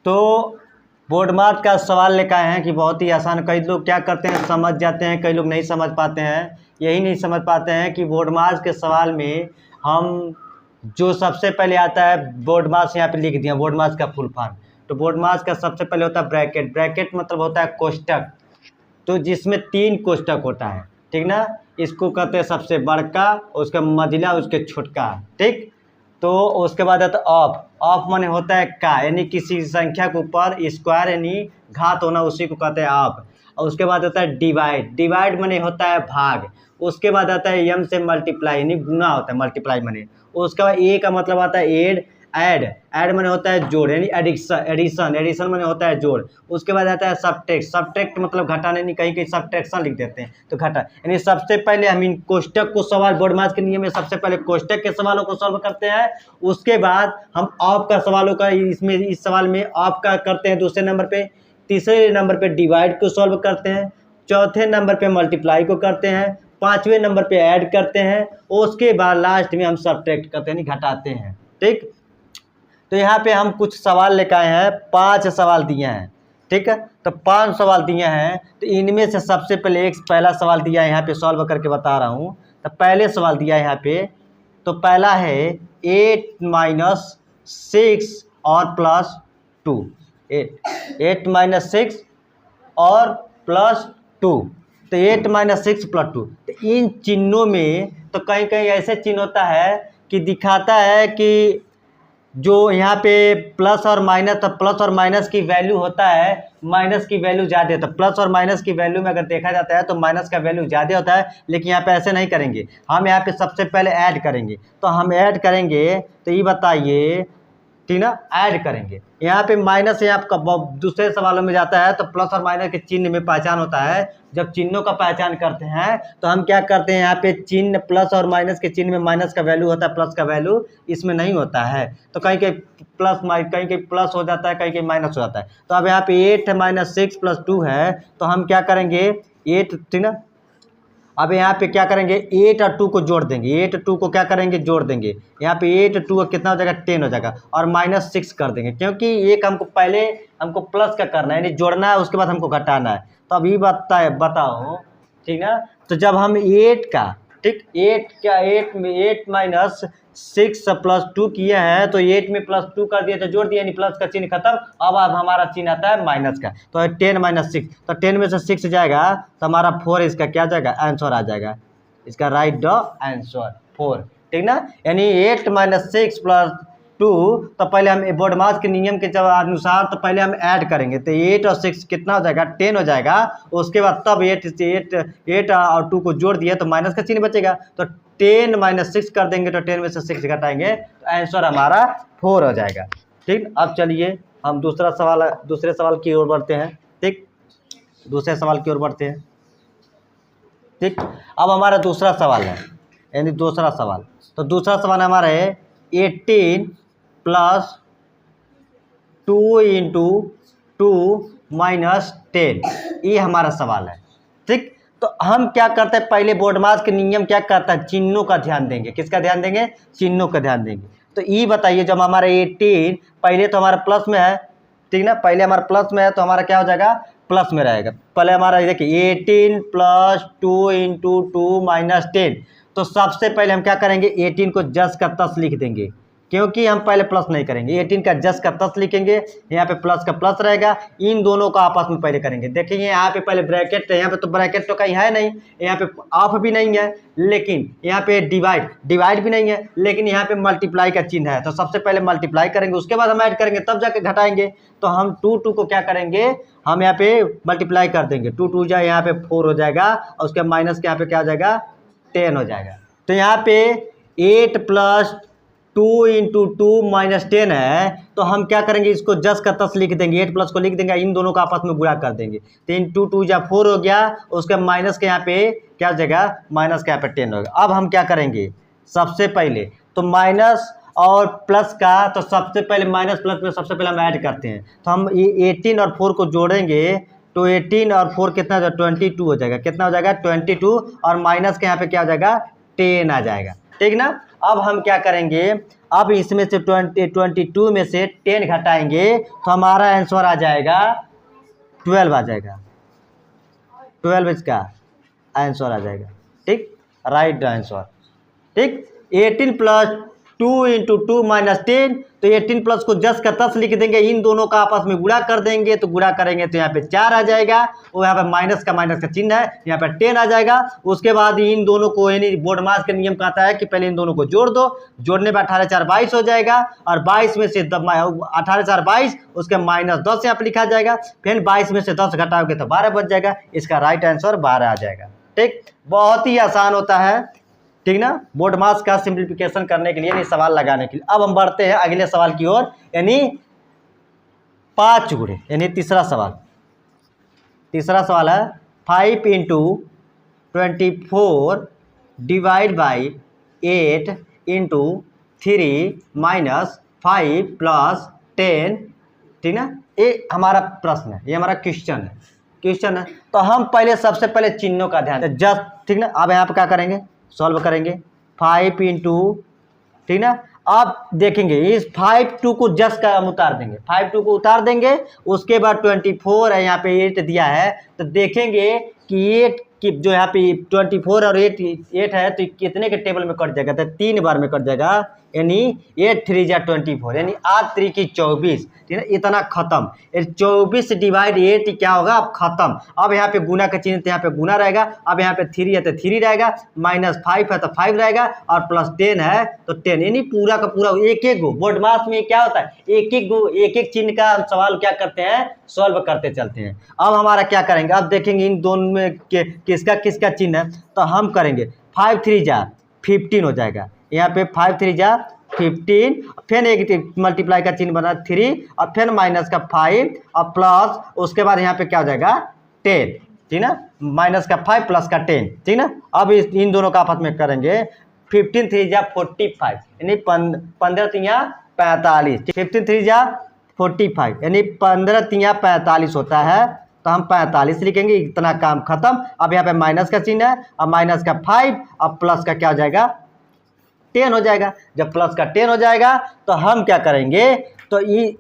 तो board marks का सवाल लेकर आए हैं कि बहुत ही आसान। कई लोग क्या करते हैं, समझ जाते हैं, कई लोग नहीं समझ पाते हैं। यही नहीं समझ पाते हैं कि बोर्ड मार्क्स के सवाल में हम जो सबसे पहले आता है बोर्ड मार्क्स, यहाँ पे लिख दिया बोर्ड मार्क्स का फुल फॉर्म। तो बोर्ड मार्क्स का सबसे पहले होता है ब्रैकेट। ब्रैकेट मतलब होता है कोष्टक, तो जिसमें 3 कोष्टक होता है, ठीक ना। इसको कहते हैं सबसे बड़का, उसका मझिला, उसके छोटका, ठीक। तो उसके बाद आता है ऑफ। ऑफ माने होता है का, यानी किसी संख्या के ऊपर स्क्वायर यानी घात होना, उसी को कहते हैं ऑफ। और उसके बाद आता है डिवाइड। डिवाइड माने होता है भाग। उसके बाद आता है यम से मल्टीप्लाई, यानी गुना होता है, मल्टीप्लाई माने। उसके बाद ए का मतलब आता है एड। ऐड माने होता है जोड़, यानी एडिक्शन। एडिशन माने होता है जोड़। उसके बाद आता है सब्ट्रैक्ट। सब्ट्रैक्ट मतलब घटाना, नहीं कहीं कहीं सब्ट्रैक्शन लिख देते हैं, तो घटा। यानी सबसे पहले हम इन कोष्टक को सवाल बोर्ड मार्क्स के नियम में सबसे पहले कोष्टक के सवालों को सॉल्व करते हैं। उसके बाद हम ऑफ का सवालों का, इसमें इस सवाल में ऑफ का करते हैं दूसरे नंबर पे। तीसरे नंबर पे डिवाइड को सॉल्व करते हैं। चौथे नंबर पे मल्टीप्लाई को करते हैं। पाँचवें नंबर पे ऐड करते हैं। उसके बाद लास्ट में हम सब्ट्रैक्ट करते हैं, यानी घटाते हैं, ठीक। तो यहाँ पे हम कुछ सवाल लेकर आए हैं, 5 सवाल दिए हैं, ठीक है। तो 5 सवाल दिए हैं, तो इनमें से सबसे पहले एक पहला सवाल दिया है, यहाँ पे सॉल्व करके बता रहा हूँ। तो पहले सवाल दिया है यहाँ पे, तो पहला है 8 - 6 और +2। 8 - 6 और +2। तो 8 - 6 +2। तो इन चिन्हों में तो कहीं कहीं ऐसे चिन्ह होता है कि दिखाता है कि जो यहाँ पे प्लस और माइनस, तो प्लस और माइनस की वैल्यू होता है, माइनस की वैल्यू ज़्यादा होता है। प्लस और माइनस की वैल्यू में अगर देखा जाता है तो माइनस का वैल्यू ज़्यादा होता है, लेकिन यहाँ पे ऐसे नहीं करेंगे। हम यहाँ पे सबसे पहले ऐड करेंगे। तो हम ऐड करेंगे, तो ये बताइए, ठीक ना, ऐड करेंगे। यहाँ पे माइनस है आपका, दूसरे सवालों में जाता है तो प्लस और माइनस के चिन्ह में पहचान होता है। जब चिन्हों का पहचान करते हैं तो हम क्या करते हैं, यहाँ पे चिन्ह प्लस और माइनस के चिन्ह में माइनस का वैल्यू होता है, प्लस का वैल्यू इसमें नहीं होता है। तो कहीं कहीं प्लस, कहीं कहीं प्लस हो जाता है, कहीं कहीं माइनस हो जाता है। तो अब यहाँ पे 8 - 6 +2 है, तो हम क्या करेंगे 8, ठीक ना। अब यहाँ पे क्या करेंगे, 8 और 2 को जोड़ देंगे। 8 2 को क्या करेंगे, जोड़ देंगे। यहाँ पे 8 2 कितना हो जाएगा, 10 हो जाएगा। और -6 कर देंगे, क्योंकि एक हमको पहले हमको प्लस का करना है, यानी जोड़ना है, उसके बाद हमको घटाना है। तो अब ये बताओ, ठीक है। तो जब हम 8 का, ठीक, 8 में 8 - 6 +2 किए हैं, तो 8 में +2 कर दिए तो जोड़ दिया, यानी प्लस का चिन्ह खत्म। अब हमारा चिन्ह आता है माइनस का। तो 10 - 6, तो 10 में से 6 जाएगा तो हमारा 4 इसका क्या जाएगा, आंसर आ जाएगा। इसका राइट द आंसर 4, ठीक ना। यानी 8 - 6 +2, तो पहले हम बोर्ड मार्क्स के नियम के जब अनुसार तो पहले हम ऐड करेंगे। तो 8 और 6 कितना हो जाएगा, 10 हो जाएगा। उसके बाद तब 8 और 2 को जोड़ दिए तो माइनस का चिन्ह बचेगा। तो 10 - 6 कर देंगे, तो 10 में से 6 घटाएंगे तो आंसर हमारा 4 हो जाएगा, ठीक। अब चलिए हम दूसरे सवाल की ओर बढ़ते हैं, ठीक। दूसरे सवाल की ओर बढ़ते हैं, ठीक। अब हमारा दूसरा सवाल है, यानी दूसरा सवाल। तो दूसरा सवाल हमारा है 18 + 2 × 2 - 10। ये हमारा सवाल है, ठीक। तो हम क्या करते हैं, पहले बोर्ड मार्क्स के नियम क्या करता है, चिन्हों का ध्यान देंगे। किसका ध्यान देंगे, चिन्हों का ध्यान देंगे। तो ये बताइए, जब हमारा 18 पहले तो हमारा प्लस में है, ठीक ना, पहले हमारा प्लस में है, तो हमारा क्या हो जाएगा, प्लस में रहेगा। पहले हमारा देखिए 18 + 2 × 2 - 10। तो सबसे पहले हम क्या करेंगे, 18 को जस का तस लिख देंगे, क्योंकि हम पहले प्लस नहीं करेंगे। 18 का जस का तस लिखेंगे, यहाँ पे प्लस का प्लस रहेगा। इन दोनों को आपस में पहले करेंगे। देखिए यहाँ पे पहले ब्रैकेट है, यहाँ पे तो ब्रैकेट तो कहीं है नहीं, यहाँ पे ऑफ भी नहीं है, लेकिन यहाँ पे डिवाइड भी नहीं है, लेकिन यहाँ पे मल्टीप्लाई का चिन्ह है। तो सबसे पहले मल्टीप्लाई करेंगे, उसके बाद हम ऐड करेंगे, तब जाके घटाएंगे। तो हम 2 को क्या करेंगे, हम यहाँ पे मल्टीप्लाई कर देंगे। 2 2 जाए, यहाँ पे 4 हो जाएगा, और उसके माइनस के यहाँ पे क्या हो जाएगा, 10 हो जाएगा। तो यहाँ पे 8 + 2 × 2 - 10 है, तो हम क्या करेंगे, इसको जस का तस लिख देंगे। 8 प्लस को लिख देंगे, इन दोनों को आपस में गुणा कर देंगे। 3 2 2 जा 4 हो गया, उसके माइनस के यहाँ पे क्या हो जाएगा, माइनस के यहाँ पे 10 होगा। अब हम क्या करेंगे, सबसे पहले तो माइनस और प्लस का, तो सबसे पहले माइनस प्लस में सबसे पहले हम ऐड करते हैं। तो हम 18 और 4 को जोड़ेंगे, तो 18 और 4 कितना हो जाएगा, 22 हो जाएगा। कितना हो जाएगा, 22, और माइनस के यहाँ पे क्या हो जाएगा, 10 आ जाएगा। ठीक ना। अब हम क्या करेंगे, अब इसमें से 22 में से 10 घटाएंगे तो हमारा आंसर आ जाएगा 12 आ जाएगा। 12 इसका आंसर आ जाएगा। ठीक, राइट आंसर। ठीक, 18 प्लस 2 इंटू 2 माइनस 10, तो 18 प्लस को 10 का 10 लिख देंगे, इन दोनों का आपस में गुणा कर देंगे, तो गुणा करेंगे तो यहाँ पे 4 आ जाएगा, और यहाँ पे माइनस का चिन्ह है, यहाँ पे 10 आ जाएगा। उसके बाद इन दोनों को यानी बोर्डमास का नियम कहता है कि पहले इन दोनों को जोड़ दो, जोड़ने पर 18 4 22 हो जाएगा, और 22 में से 18 4 22, उसके माइनस 10 यहाँ पे लिखा जाएगा, फिर 22 में से 10 घटाओगे तो 12 बच जाएगा। इसका राइट आंसर 12 आ जाएगा। ठीक, बहुत ही आसान होता है, ठीक ना, बोर्ड मास का सिंप्लीफिकेशन करने के लिए, यानी सवाल लगाने के लिए। अब हम बढ़ते हैं अगले सवाल की ओर, यानी 5 गुणे, यानी तीसरा सवाल। तीसरा सवाल है 5 into 24 divide by 8 into 3 minus 5 plus 10, ठीक ना। ये हमारा प्रश्न है, ये हमारा क्वेश्चन है। तो हम पहले सबसे पहले चिन्हों का ध्यान दें, जस्ट, ठीक ना। अब यहाँ पे क्या करेंगे, सॉल्व करेंगे 5 इंटू, ठीक ना। आप देखेंगे इस 5 को जस्ट का हम उतार देंगे, 5 को उतार देंगे, उसके बाद 24 है, यहाँ पे 8 दिया है, तो देखेंगे कि 8 की जो यहाँ पे 24 और 8 है, तो कितने के टेबल में कट जाएगा, तो 3 बार में कट जाएगा, यानी 8 3 जा 24, यानी 8 3 की 24, ठीक है, इतना खत्म। 24 डिवाइड 8 क्या होगा, अब खत्म। अब यहाँ पे गुना का चिन्ह, तो यहाँ पे गुना रहेगा, अब यहाँ पे 3 है तो 3 रहेगा, माइनस 5 है तो 5 रहेगा, और प्लस 10 है तो 10, यानी पूरा का पूरा एक गो बोर्ड मास में क्या होता है, एक चिन्ह का सवाल क्या करते हैं, सॉल्व करते चलते हैं। अब हमारा क्या करेंगे, अब देखेंगे इन दोनों में किसका चिन्ह है, तो हम करेंगे 5 3 जा 15 हो जाएगा, यहाँ पे 5 3 जा 15, फिर एक मल्टीप्लाई का चिन्ह बना 3, और फिर माइनस का 5 और प्लस, उसके बाद यहाँ पे क्या हो जाएगा 10, ठीक ना, माइनस का 5 प्लस का 10, ठीक ना। अब इन दोनों का आपस में करेंगे, 15 3 जा 45, यानी 15 3 45, 15 3 जा 45, यानी 15 3 45 होता है, तो हम 45 लिखेंगे, इतना काम खत्म। अब यहाँ पे माइनस का चिन्ह है, अब माइनस का 5 और प्लस का क्या हो जाएगा 10 हो जाएगा। जब प्लस का 10 हो जाएगा तो हम क्या करेंगे, तो ये,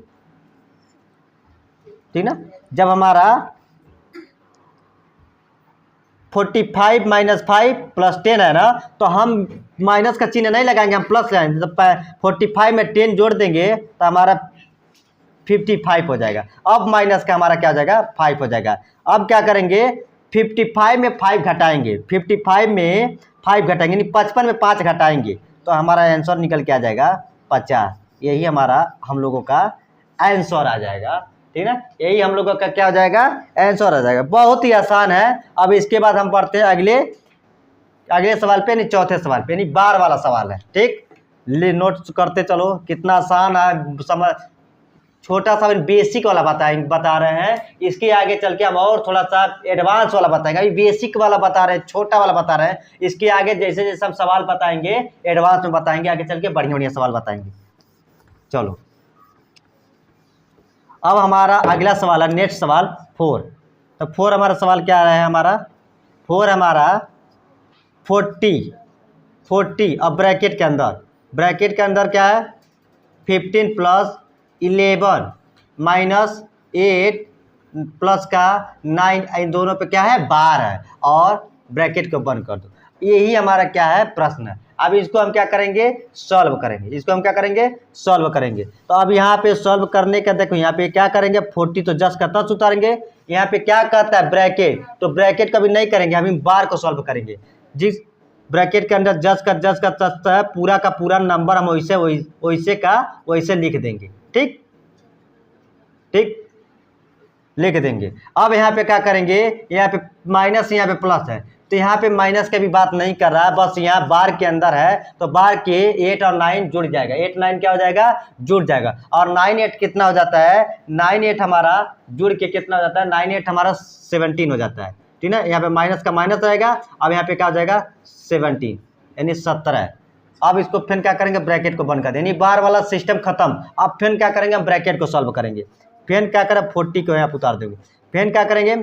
ठीक ना, जब हमारा 45 माइनस 5 प्लस 10 है ना, तो हम माइनस का चिन्ह नहीं लगाएंगे, हम प्लस लगाएंगे। तो 45 में 10 जोड़ देंगे तो हमारा 55 हो जाएगा। अब माइनस का हमारा क्या हो जाएगा 5 हो जाएगा। अब क्या करेंगे, 55 में 5 घटाएंगे, 55 में 5 घटाएंगे, यानी 55 में 5 घटाएंगे, तो हमारा आंसर निकल के आ जाएगा 50। यही हमारा हम लोगों का आंसर आ जाएगा, ठीक ना, यही हम लोगों का क्या हो जाएगा, आंसर आ जाएगा। बहुत ही आसान है। अब इसके बाद हम पढ़ते हैं अगले सवाल पे, यानी चौथे सवाल पे, यानी बार वाला सवाल है। ठीक, नोट करते चलो, कितना आसान है, समझ, छोटा सा बेसिक वाला बता रहे हैं। इसके आगे चल के हम और थोड़ा सा एडवांस वाला बताएंगे। अभी बेसिक वाला बता रहे हैं, छोटा वाला बता रहे हैं, इसके आगे जैसे जैसे हम सवाल बताएंगे एडवांस में बताएंगे, आगे चल के बढ़िया बढ़िया सवाल बताएंगे। चलो, अब हमारा अगला सवाल है, नेक्स्ट सवाल 4। तो 4 हमारा सवाल क्या है, हमारा 4 हमारा 40, अब ब्रैकेट के अंदर क्या है, 15 प्लस 11 माइनस 8 प्लस का 9, इन दोनों पे क्या है 12 है, और ब्रैकेट को बंद कर दो। यही हमारा क्या है प्रश्न। अब इसको हम क्या करेंगे, सॉल्व करेंगे। तो अब यहाँ पे सॉल्व करने का देखो, यहाँ पे क्या करेंगे, 40 तो जस्ट का तस उतारेंगे, यहाँ पे क्या कहता है ब्रैकेट, तो ब्रैकेट कभी नहीं करेंगे, हम बार को सॉल्व करेंगे। जिस ब्रैकेट के अंदर जस्ट का तस है, पूरा का पूरा नंबर हम वैसे लिख देंगे। ठीक, लिख देंगे। अब यहाँ पे क्या करेंगे, यहाँ पे माइनस, यहाँ पे प्लस है, तो यहाँ पे माइनस की भी बात नहीं कर रहा है, बस यहाँ बार के अंदर है, तो बार के 8 और 9 जुड़ जाएगा, 8 9 क्या हो जाएगा, जुड़ जाएगा, और 9 8 कितना हो जाता है, 9 8 हमारा जुड़ के कितना हो जाता है, 9 8 हमारा 17 हो जाता है, ठीक ना। यहाँ पे माइनस का माइनस रहेगा, अब यहाँ पे क्या हो जाएगा 17, यानी 17। अब इसको फिर क्या करेंगे, ब्रैकेट को बंद कर देंगे, यानी बार वाला सिस्टम खत्म। अब फिर क्या करेंगे, हम ब्रैकेट को सॉल्व करेंगे, फिर क्या करें 40 को यहाँ उतार देंगे, फिर क्या करेंगे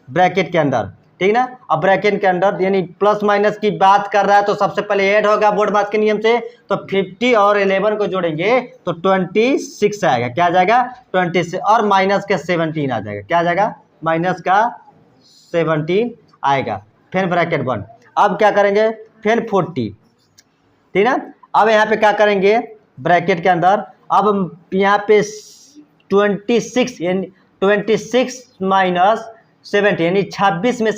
ब्रैकेट के अंदर ठीक ना। अब ब्रैकेट के अंदर यानी प्लस माइनस की बात कर रहा है तो सबसे पहले ऐड होगा बोर्ड मास के नियम से, तो 50 और 11 को जोड़ेंगे तो 26 आएगा। क्या आ जाएगा? 26 और माइनस के 17 आ जाएगा। क्या आ जाएगा? माइनस का 17 आएगा। फिर ब्रैकेट 1। अब क्या करेंगे? फिर 40, ठीक ना। अब यहाँ पे क्या करेंगे ब्रैकेट के अंदर? अब यहाँ पे 26 यानी 26 माइनस 70 यानी 26 में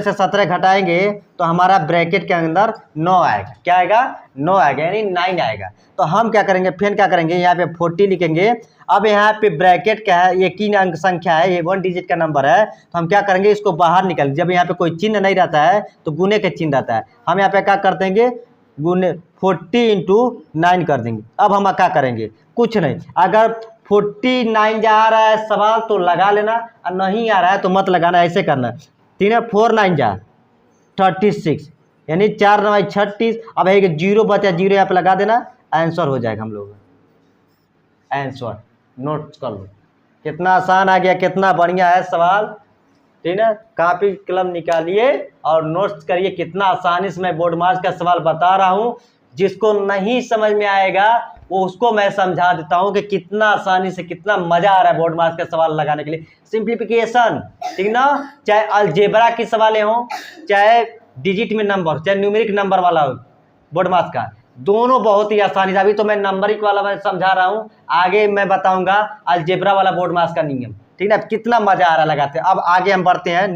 से 17 घटाएंगे तो हमारा ब्रैकेट के अंदर 9 आएगा। क्या आएगा? 9 आएगा यानी 9 आएगा। तो हम क्या करेंगे? फिर क्या करेंगे? यहाँ पे 40 लिखेंगे। अब यहाँ पे ब्रैकेट क्या है? ये 3 अंक संख्या है, ये 1 डिजिट का नंबर है। तो हम क्या करेंगे? इसको बाहर निकाल, जब यहाँ पे कोई चिन्ह नहीं रहता है तो गुने के चिन्ह रहता है। हम यहाँ पे क्या कर देंगे? गुने 40 इंटू 9 कर देंगे। अब हम क्या करेंगे? कुछ नहीं, अगर 49 जा रहा है सवाल तो लगा लेना, और नहीं आ रहा है तो मत लगाना, ऐसे करना। ठीक है, 4 9 जा 36 यानी 4 9 36। अब है कि 0 बचा, 0 यहाँ पे लगा देना, आंसर हो जाएगा हम लोग। आंसर नोट कर लो, कितना आसान आ गया, कितना बढ़िया है सवाल। ठीक है, कॉपी कलम निकालिए और नोट्स करिए। कितना आसानी से मैं बोर्ड मार्क्स का सवाल बता रहा हूँ। जिसको नहीं समझ में आएगा वो उसको मैं समझा देता हूँ कि कितना आसानी से, कितना मजा आ रहा है बोर्ड मार्क्स का सवाल लगाने के लिए। सिंप्लीफिकेशन, ठीक ना, चाहे अलजेब्रा के सवाल हो, चाहे डिजिट में नंबर, चाहे न्यूमेरिक नंबर वाला हो, बोर्ड मार्क्स का दोनों बहुत ही आसानी से। अभी तो मैं नंबरिक वाला मैं समझा रहा हूँ, आगे मैं बताऊंगा अलजेब्रा वाला बोर्ड मार्क्स का नियम। ठीक है, कितना मजा आ रहा लगाते हैं। अब आगे हम बढ़ते हैं।